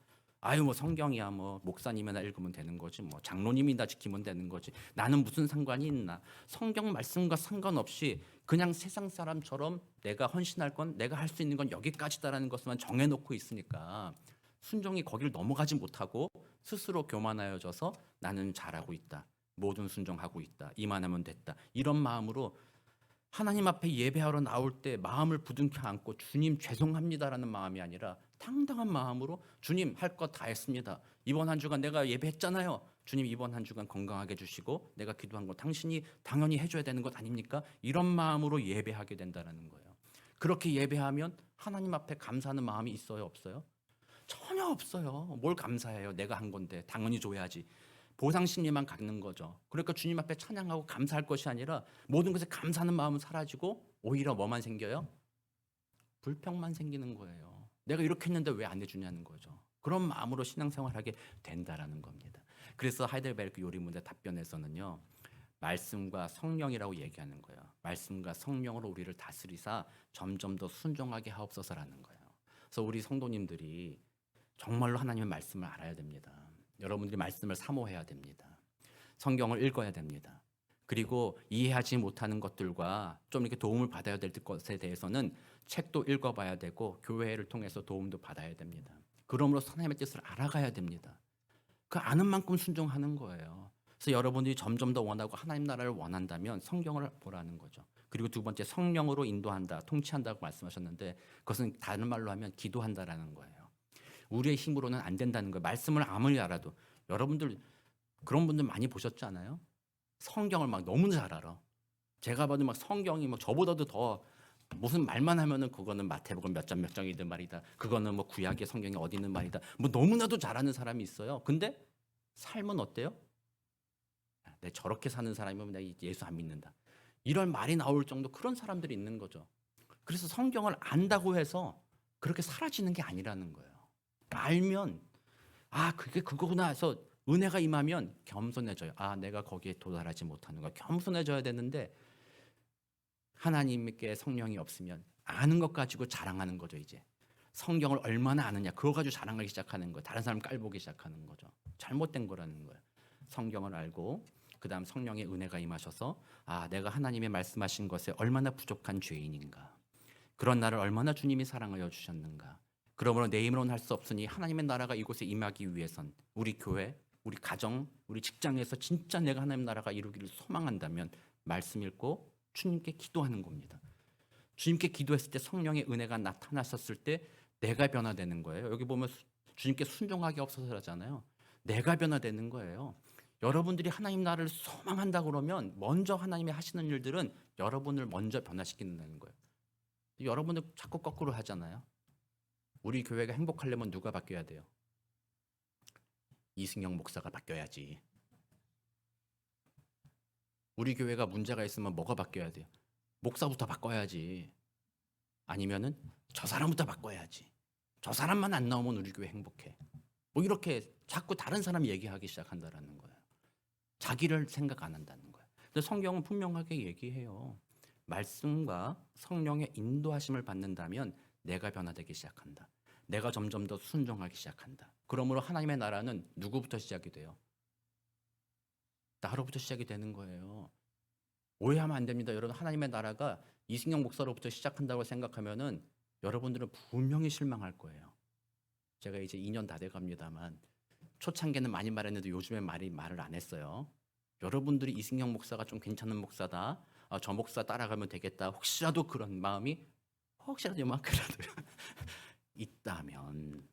S1: 뭐 성경이야 뭐 목사님이나 읽으면 되는 거지 뭐 장로님이나 지키면 되는 거지 나는 무슨 상관이 있나. 성경 말씀과 상관없이 그냥 세상 사람처럼 내가 헌신할 건 내가 할 수 있는 건 여기까지다라는 것만 정해놓고 있으니까 순종이 거기를 넘어가지 못하고 스스로 교만하여져서 나는 잘하고 있다. 모든 순종하고 있다. 이만하면 됐다. 이런 마음으로 하나님 앞에 예배하러 나올 때 마음을 부둥켜 안고 주님 죄송합니다라는 마음이 아니라 당당한 마음으로 주님 할 것 다 했습니다. 이번 한 주간 내가 예배했잖아요. 주님 이번 한 주간 건강하게 해주시고 내가 기도한 거 당신이 당연히 해줘야 되는 것 아닙니까? 이런 마음으로 예배하게 된다는 거예요. 그렇게 예배하면 하나님 앞에 감사하는 마음이 있어요? 없어요? 전혀 없어요. 뭘 감사해요? 내가 한 건데 당연히 줘야지. 보상 심리만 갖는 거죠. 그러니까 주님 앞에 찬양하고 감사할 것이 아니라 모든 것에 감사하는 마음은 사라지고 오히려 뭐만 생겨요? 불평만 생기는 거예요. 내가 이렇게 했는데 왜 안 해주냐는 거죠. 그런 마음으로 신앙생활하게 된다라는 겁니다. 그래서 하이델베르크 요리문제 답변에서는요. 말씀과 성령이라고 얘기하는 거예요. 말씀과 성령으로 우리를 다스리사 점점 더 순종하게 하옵소서라는 거예요. 그래서 우리 성도님들이 정말로 하나님의 말씀을 알아야 됩니다. 여러분들이 말씀을 사모해야 됩니다. 성경을 읽어야 됩니다. 그리고 이해하지 못하는 것들과 좀 이렇게 도움을 받아야 될 것에 대해서는 책도 읽어봐야 되고 교회를 통해서 도움도 받아야 됩니다. 그럼으로써 하나님의 뜻을 알아가야 됩니다. 그 아는 만큼 순종하는 거예요. 그래서 여러분들이 점점 더 원하고 하나님 나라를 원한다면 성경을 보라는 거죠. 그리고 두 번째, 성령으로 인도한다, 통치한다고 말씀하셨는데 그것은 다른 말로 하면 기도한다라는 거예요. 우리의 힘으로는 안 된다는 거예요. 말씀을 아무리 알아도. 여러분들 그런 분들 많이 보셨지 않아요? 성경을 막 너무 잘 알아. 제가 봐도 막 성경이 막 저보다도 더 무슨 말만 하면은 그거는 마태복음 몇 장 몇 장이든 말이다. 그거는 뭐 구약의 성경에 어디 있는 말이다. 뭐 너무나도 잘하는 사람이 있어요. 근데 삶은 어때요? 내 저렇게 사는 사람이면 내가 예수 안 믿는다. 이런 말이 나올 정도 그런 사람들이 있는 거죠. 그래서 성경을 안다고 해서 그렇게 사라지는 게 아니라는 거예요. 알면 그게 그거구나 해서 은혜가 임하면 겸손해져요. 내가 거기에 도달하지 못하는 거야. 겸손해져야 되는데 하나님께 성령이 없으면 아는 것 가지고 자랑하는 거죠. 이제 성경을 얼마나 아느냐 그거 가지고 자랑하기 시작하는 거예요. 다른 사람 깔보기 시작하는 거죠. 잘못된 거라는 거예요. 성경을 알고 그 다음 성령의 은혜가 임하셔서 내가 하나님의 말씀하신 것에 얼마나 부족한 죄인인가. 그런 나를 얼마나 주님이 사랑하여 주셨는가. 그러므로 내 힘으로는 할 수 없으니 하나님의 나라가 이곳에 임하기 위해선 우리 교회, 우리 가정, 우리 직장에서 진짜 내가 하나님 나라가 이루기를 소망한다면 말씀 읽고 주님께 기도하는 겁니다. 주님께 기도했을 때 성령의 은혜가 나타났었을 때 내가 변화되는 거예요. 여기 보면 주님께 순종하기 없어서 하잖아요. 내가 변화되는 거예요. 여러분들이 하나님 나라를 소망한다 그러면 먼저 하나님이 하시는 일들은 여러분을 먼저 변화시키는 거예요. 여러분들 자꾸 거꾸로 하잖아요. 우리 교회가 행복하려면 누가 바뀌어야 돼요? 이승영 목사가 바뀌어야지. 우리 교회가 문제가 있으면 뭐가 바뀌어야 돼요? 목사부터 바꿔야지. 아니면은 저 사람부터 바꿔야지. 저 사람만 안 나오면 우리 교회 행복해. 뭐 이렇게 자꾸 다른 사람 얘기하기 시작한다라는 거예요. 자기를 생각 안 한다는 거예요. 근데 성경은 분명하게 얘기해요. 말씀과 성령의 인도하심을 받는다면 내가 변화되기 시작한다. 내가 점점 더 순종하기 시작한다. 그러므로 하나님의 나라는 누구부터 시작이 돼요? 나로부터 시작이 되는 거예요. 오해하면 안 됩니다. 여러분, 하나님의 나라가 이승영 목사로부터 시작한다고 생각하면은 여러분들은 분명히 실망할 거예요. 제가 이제 2년 다 돼갑니다만 초창기에는 많이 말했는데 요즘에 말을 안 했어요. 여러분들이 이승영 목사가 좀 괜찮은 목사다. 저 목사 따라가면 되겠다. 혹시라도 그런 마음이 혹시라도 요만큼이라도 있다면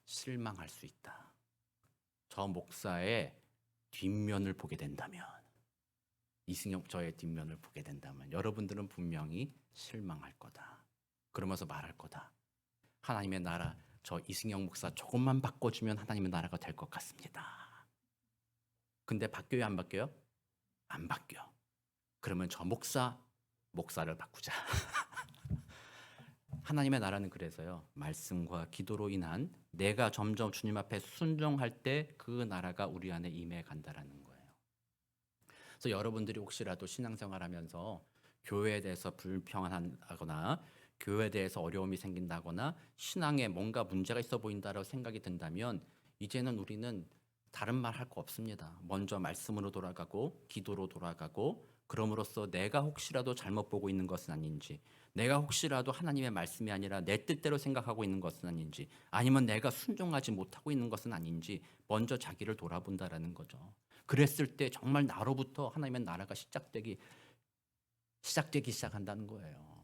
S1: 실망할 수 있다. 저 목사의 뒷면을 보게 된다면, 이승영 저의 뒷면을 보게 된다면 여러분들은 분명히 실망할 거다. 그러면서 말할 거다. 하나님의 나라, 저 이승영 목사 조금만 바꿔주면 하나님의 나라가 될 것 같습니다. 근데 바뀌어요, 안 바뀌어요? 안 바뀌어. 그러면 저 목사를 바꾸자. 하나님의 나라는 그래서요, 말씀과 기도로 인한 내가 점점 주님 앞에 순종할 때 그 나라가 우리 안에 임해 간다라는 거예요. 그래서 여러분들이 혹시라도 신앙생활하면서 교회에 대해서 불평하거나 교회에 대해서 어려움이 생긴다거나 신앙에 뭔가 문제가 있어 보인다라고 생각이 든다면 이제는 우리는 다른 말 할 거 없습니다. 먼저 말씀으로 돌아가고 기도로 돌아가고, 그럼으로써 내가 혹시라도 잘못 보고 있는 것은 아닌지, 내가 혹시라도 하나님의 말씀이 아니라 내 뜻대로 생각하고 있는 것은 아닌지, 아니면 내가 순종하지 못하고 있는 것은 아닌지 먼저 자기를 돌아본다라는 거죠. 그랬을 때 정말 나로부터 하나님의 나라가 시작되기 시작한다는 거예요.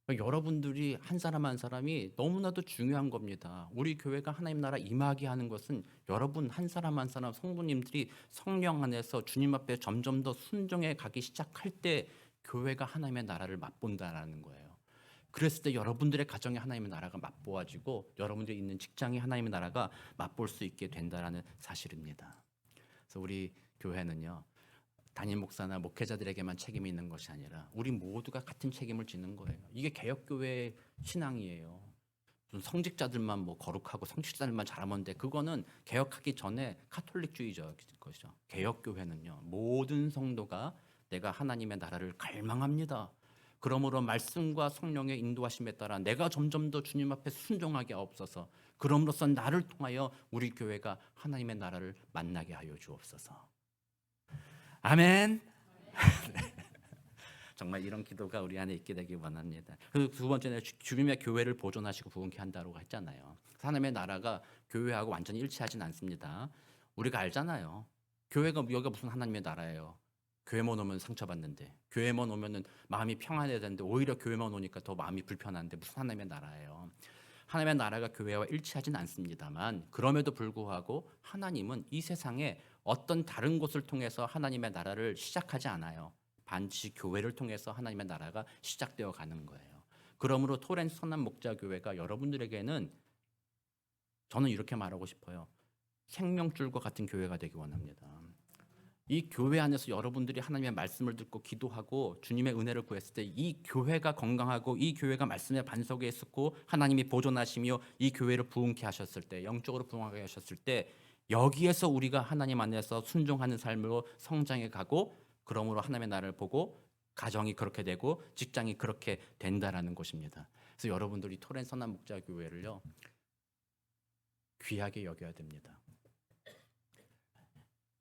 S1: 여러분들이 한 사람 한 사람이 너무나도 중요한 겁니다. 우리 교회가 하나님 나라 임하게 하는 것은 여러분 한 사람 한 사람 성도님들이 성령 안에서 주님 앞에 점점 더 순종해 가기 시작할 때 교회가 하나님의 나라를 맛본다라는 거예요. 그랬을 때 여러분들의 가정에 하나님의 나라가 맛보아지고 여러분들이 있는 직장에 하나님의 나라가 맛볼 수 있게 된다라는 사실입니다. 그래서 우리 교회는요, 담임 목사나 목회자들에게만 책임이 있는 것이 아니라 우리 모두가 같은 책임을 지는 거예요. 이게 개혁교회의 신앙이에요. 성직자들만 뭐 거룩하고 성직자들만 잘하면 돼. 그거는 개혁하기 전에 카톨릭주의적 것이죠. 개혁교회는요, 모든 성도가 내가 하나님의 나라를 갈망합니다. 그러므로 말씀과 성령의 인도하심에 따라 내가 점점 더 주님 앞에 순종하게 하옵소서. 그럼으로써 나를 통하여 우리 교회가 하나님의 나라를 만나게 하여 주옵소서. 아멘. 정말 이런 기도가 우리 안에 있게 되길 원합니다. 그리고 두 번째는 주님의 교회를 보존하시고 부흥케 한다고 했잖아요. 하나님의 나라가 교회하고 완전히 일치하진 않습니다. 우리가 알잖아요. 교회가 여기가 무슨 하나님의 나라예요. 교회만 오면 상처받는데, 교회만 오면은 마음이 평안해야 되는데 오히려 교회만 오니까 더 마음이 불편한데 무슨 하나님의 나라예요. 하나님의 나라가 교회와 일치하진 않습니다만, 그럼에도 불구하고 하나님은 이 세상에 어떤 다른 곳을 통해서 하나님의 나라를 시작하지 않아요. 반드시 교회를 통해서 하나님의 나라가 시작되어 가는 거예요. 그러므로 토렌스 선한 목자교회가 여러분들에게는, 저는 이렇게 말하고 싶어요. 생명줄과 같은 교회가 되기 원합니다. 이 교회 안에서 여러분들이 하나님의 말씀을 듣고 기도하고 주님의 은혜를 구했을 때 이 교회가 건강하고 이 교회가 말씀의 반석에 있었고 하나님이 보존하시며 이 교회를 부흥케 하셨을 때, 영적으로 부흥하게 하셨을 때, 여기에서 우리가 하나님 안에서 순종하는 삶으로 성장해 가고, 그러므로 하나님의 나라를 보고 가정이 그렇게 되고 직장이 그렇게 된다라는 것입니다. 그래서 여러분들이 토렌 선한 목자 교회를요, 귀하게 여겨야 됩니다.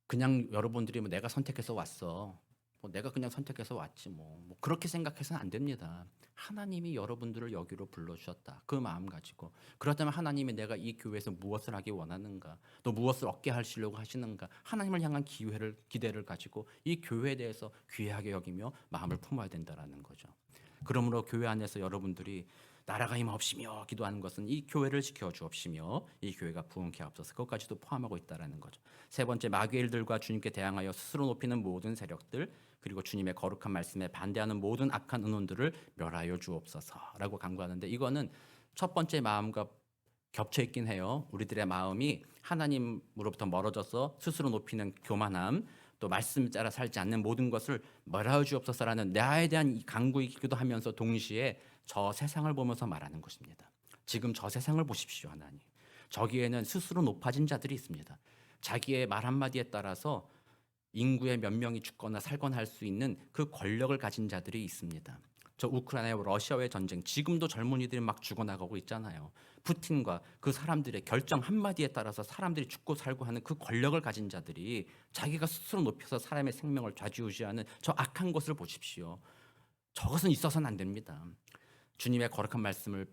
S1: 그냥 여러분들이 뭐 내가 선택해서 왔어, 뭐 내가 그냥 선택해서 왔지 뭐 그렇게 생각해서는 안 됩니다. 하나님이 여러분들을 여기로 불러주셨다, 그 마음 가지고, 그렇다면 하나님이 내가 이 교회에서 무엇을 하기 원하는가, 또 무엇을 얻게 하시려고 하시는가, 하나님을 향한 기대를 가지고 이 교회에 대해서 귀하게 여기며 마음을 품어야 된다라는 거죠. 그러므로 교회 안에서 여러분들이 나라가 임하옵시며 기도하는 것은 이 교회를 지켜주옵시며 이 교회가 부흥케 하옵소서, 그것까지도 포함하고 있다라는 거죠. 세 번째, 마귀의 일들과 주님께 대항하여 스스로 높이는 모든 세력들, 그리고 주님의 거룩한 말씀에 반대하는 모든 악한 의논들을 멸하여 주옵소서라고 간구하는데, 이거는 첫 번째 마음과 겹쳐 있긴 해요. 우리들의 마음이 하나님으로부터 멀어져서 스스로 높이는 교만함, 또 말씀 따라 살지 않는 모든 것을 멸하여 주옵소서라는 나에 대한 간구이기도 하면서 동시에 저 세상을 보면서 말하는 것입니다. 지금 저 세상을 보십시오, 하나님. 저기에는 스스로 높아진 자들이 있습니다. 자기의 말 한마디에 따라서 인구의 몇 명이 죽거나 살거나 할 수 있는 그 권력을 가진 자들이 있습니다. 저 우크라이나와 러시아의 전쟁, 지금도 젊은이들이 막 죽어나가고 있잖아요. 푸틴과 그 사람들의 결정 한마디에 따라서 사람들이 죽고 살고 하는 그 권력을 가진 자들이 자기가 스스로 높여서 사람의 생명을 좌지우지하는 저 악한 것을 보십시오. 저것은 있어서는 안 됩니다. 주님의 거룩한 말씀을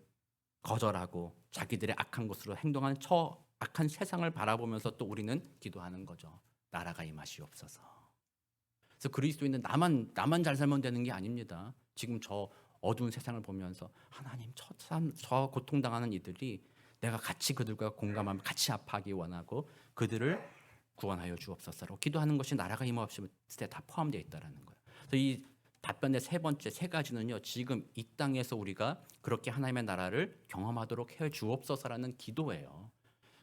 S1: 거절하고 자기들의 악한 것으로 행동하는 저 악한 세상을 바라보면서 또 우리는 기도하는 거죠. 나라가 임하시옵소서. 그래서 그리스도인은 나만 잘 살면 되는 게 아닙니다. 지금 저 어두운 세상을 보면서 하나님, 저 고통당하는 이들이 내가 같이 그들과 공감하며 같이 아파하기 원하고 그들을 구원하여 주옵소서로 기도하는 것이 나라가 임하옵시면 다 포함되어 있다라는 거예요. 그래서 이 답변의 세 번째 세 가지는요, 지금 이 땅에서 우리가 그렇게 하나님의 나라를 경험하도록 해 주옵소서라는 기도예요.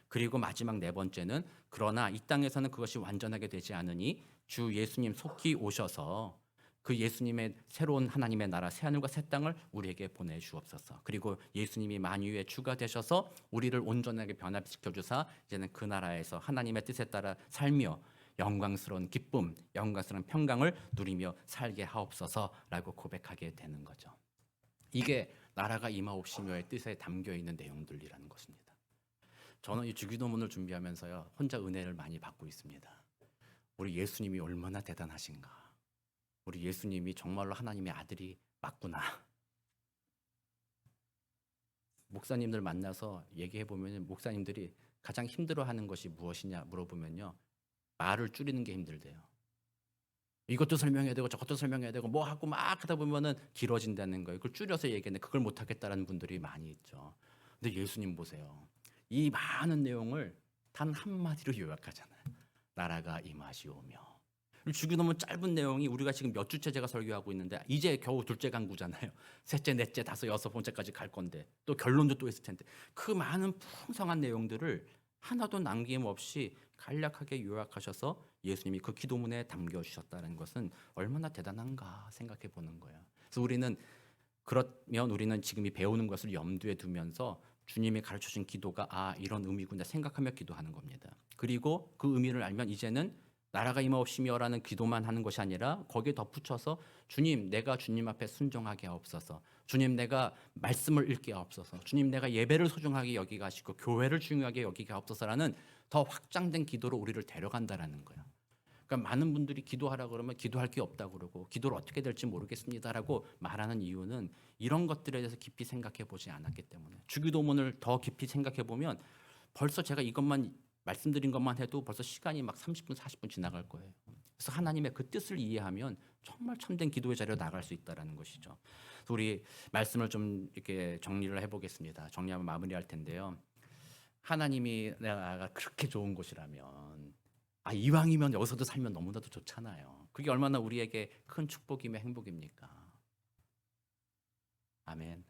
S1: 그리고 마지막 네 번째는, 그러나 이 땅에서는 그것이 완전하게 되지 않으니 주 예수님 속히 오셔서 그 예수님의 새로운 하나님의 나라 새하늘과 새 땅을 우리에게 보내주옵소서. 그리고 예수님이 만유의 주가 되셔서 우리를 온전하게 변화시켜 주사 이제는 그 나라에서 하나님의 뜻에 따라 살며 영광스러운 기쁨, 영광스러운 평강을 누리며 살게 하옵소서라고 고백하게 되는 거죠. 이게 나라가 임하옵시며의 뜻에 담겨 있는 내용들이라는 것입니다. 저는 이 주기도문을 준비하면서요, 혼자 은혜를 많이 받고 있습니다. 우리 예수님이 얼마나 대단하신가. 우리 예수님이 정말로 하나님의 아들이 맞구나. 목사님들 만나서 얘기해 보면 목사님들이 가장 힘들어하는 것이 무엇이냐 물어보면요, 말을 줄이는 게 힘들대요. 이것도 설명해야 되고 저것도 설명해야 되고 뭐 하고 막 하다 보면은 길어진다는 거예요. 그걸 줄여서 얘기했는데 그걸 못 하겠다라는 분들이 많이 있죠. 근데 예수님 보세요. 이 많은 내용을 단 한마디로 요약하잖아요. 나라가 임하시오며. 주기도문 짧은 내용이 우리가 지금 몇 주째 제가 설교하고 있는데 이제 겨우 둘째 강구잖아요. 셋째, 넷째, 다섯, 여섯 번째까지 갈 건데 또 결론도 또 있을 텐데 그 많은 풍성한 내용들을 하나도 남김없이 간략하게 요약하셔서 예수님이 그 기도문에 담겨주셨다는 것은 얼마나 대단한가 생각해 보는 거예요. 그래서 그러면 우리는 지금 이 배우는 것을 염두에 두면서 주님이 가르쳐준 기도가 이런 의미구나 생각하며 기도하는 겁니다. 그리고 그 의미를 알면 이제는 나라가 임하옵시며라는 기도만 하는 것이 아니라 거기에 덧붙여서 주님, 내가 주님 앞에 순종하게 하옵소서. 주님, 내가 말씀을 읽게 하옵소서. 주님, 내가 예배를 소중하게 여기게 하시고 교회를 중요하게 여기게 하옵소서라는 더 확장된 기도로 우리를 데려간다라는 거예요. 그러니까 많은 분들이 기도하라 그러면 기도할 게 없다고 그러고 기도를 어떻게 될지 모르겠습니다라고 말하는 이유는 이런 것들에 대해서 깊이 생각해 보지 않았기 때문에, 주기도문을 더 깊이 생각해 보면 벌써 제가 이것만 말씀드린 것만 해도 벌써 시간이 막 30분, 40분 지나갈 거예요. 그래서 하나님의 그 뜻을 이해하면 정말 참된 기도의 자리로 나갈 수 있다라는 것이죠. 그래서 우리 말씀을 좀 이렇게 정리를 해보겠습니다. 정리하면 마무리할 텐데요. 하나님이 내가 그렇게 좋은 곳이라면, 이왕이면 여기서도 살면 너무나도 좋잖아요. 그게 얼마나 우리에게 큰 축복이며 행복입니까? 아멘.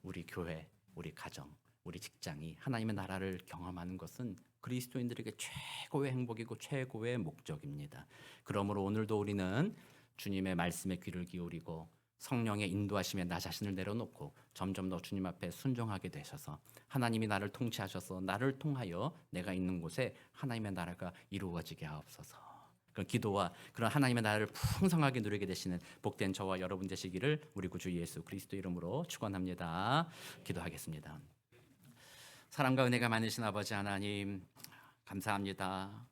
S1: 우리 교회, 우리 가정, 우리 직장이 하나님의 나라를 경험하는 것은 그리스도인들에게 최고의 행복이고 최고의 목적입니다. 그러므로 오늘도 우리는 주님의 말씀에 귀를 기울이고 성령의 인도하심에 나 자신을 내려놓고 점점 더 주님 앞에 순종하게 되셔서 하나님이 나를 통치하셔서 나를 통하여 내가 있는 곳에 하나님의 나라가 이루어지게 하옵소서. 그런 기도와 그런 하나님의 나라를 풍성하게 누리게 되시는 복된 저와 여러분 되시기를 우리 구주 예수 그리스도 이름으로 축원합니다. 기도하겠습니다. 사랑과 은혜가 많으신 아버지 하나님, 감사합니다.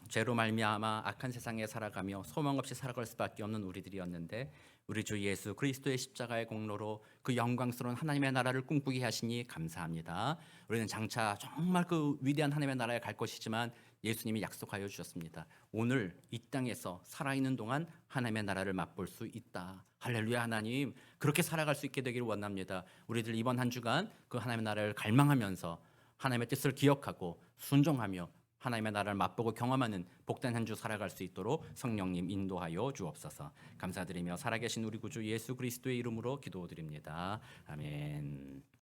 S1: 죄로 말미암아 악한 세상에 살아가며 소망 없이 살아갈 수밖에 없는 우리들이었는데 우리 주 예수 그리스도의 십자가의 공로로 그 영광스러운 하나님의 나라를 꿈꾸게 하시니 감사합니다. 우리는 장차 정말 그 위대한 하나님의 나라에 갈 것이지만 예수님이 약속하여 주셨습니다. 오늘 이 땅에서 살아있는 동안 하나님의 나라를 맛볼 수 있다. 할렐루야. 하나님, 그렇게 살아갈 수 있게 되기를 원합니다. 우리들 이번 한 주간 그 하나님의 나라를 갈망하면서 하나님의 뜻을 기억하고 순종하며 하나님의 나라를 맛보고 경험하는 복된 한 주 살아갈 수 있도록 성령님 인도하여 주옵소서. 감사드리며 살아계신 우리 구주 예수 그리스도의 이름으로 기도드립니다. 아멘.